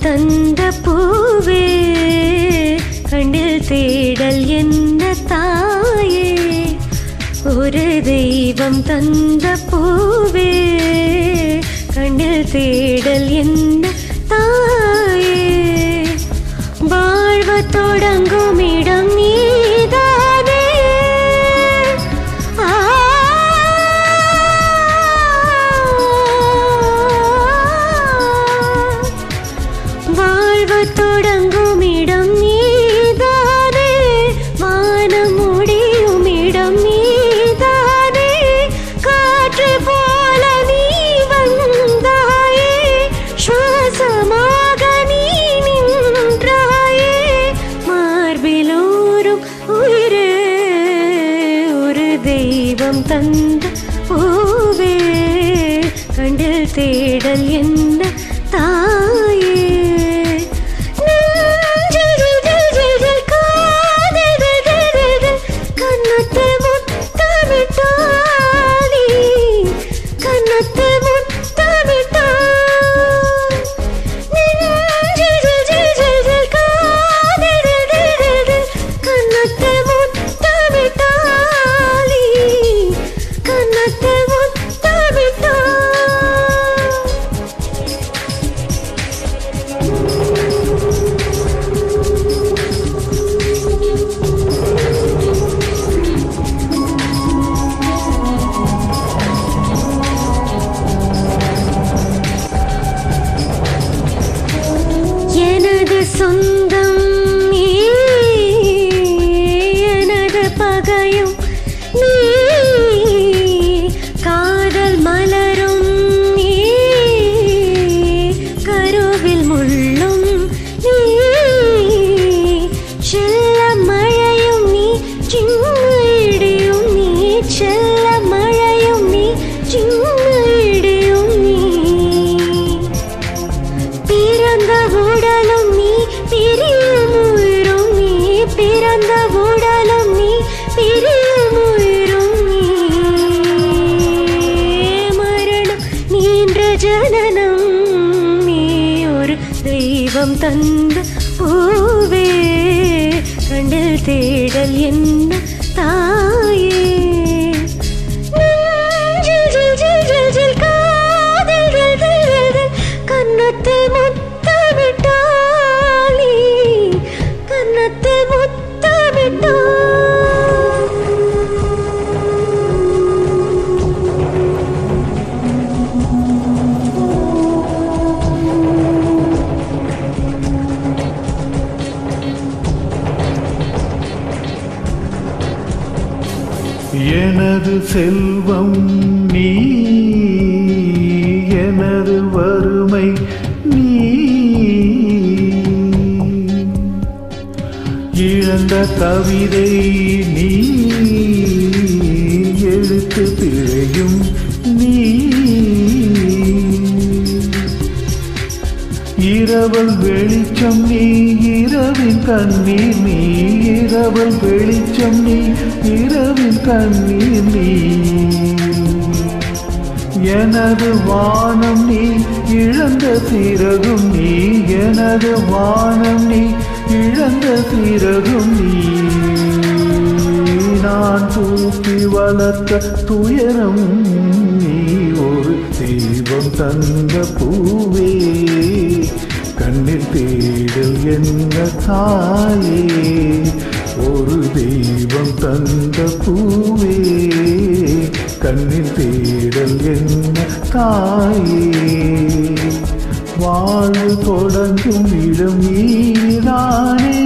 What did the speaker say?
தந்த பூவே கண்ணில் தேடல் என்ன தாயே ஒரு தெய்வம் தந்த பூவே கண்ணில் தேடல் என்ன தாயே வாழ்வு தொடங்கும் இடம் நீதானே வாழ்வு தொடங்கும் இடம் நீதானே வானம் முடியும் இடம் நீதானே காற்று போல நீ வந்தாயே சுவாசமாக நீ நின்றாயே மார்பிலூரும் உயிரே ஒரு தெய்வம் தந்த பூவே கண்டில் தேடல் என்ன தாயே சொந்தம் நீ எனது பகையும் நீ காதல் மலரும் நீ கருவில் முள்ளும் நீ செல்ல மழையும் நீ சின்ன இடியும் நீ செல்ல மழையும் நீ சின்ன இடியும் நீ பிறந்த உடலும் நீ பிரியும் உயிரும் நீ பிறந்த உடலும் நீ பிரியும் உயிரும் நீ மரணம் நீண்ட ஜனனம் நீ ஒரு தெய்வம் தந்த பூவே கண்டில் தேடல் என்ன தாயே கன்னத்தில் முத்தமிட்டாளி கன்னத்தில் முத்தமிட்டா எனது செல்வம் நீ எனது வறுமை நீ இழந்த கவிதை நீ எழுத்து பிழையும் நீ இரவல் வெளிச்சம் நீ இரவின் கண்ணீர் நீ இரவல் வெளிச்சம் நீ இரவின் கண்ணீர் நீ எனது வானம் நீ இழந்த சிறகும் நீ எனது வானம் நீ இழந்த சிறகும் நீ நான் தூக்கி வளர்த்த துயரம் நீ ஒரு தெய்வம் தந்த பூவே கண்ணில் தேடல் என்ன தாயே ஒரு தெய்வம் தந்த பூவே கண்ணில் தேடல் என்ன தாயே வாழ்வு தொடங்கும் இடம் நீதானே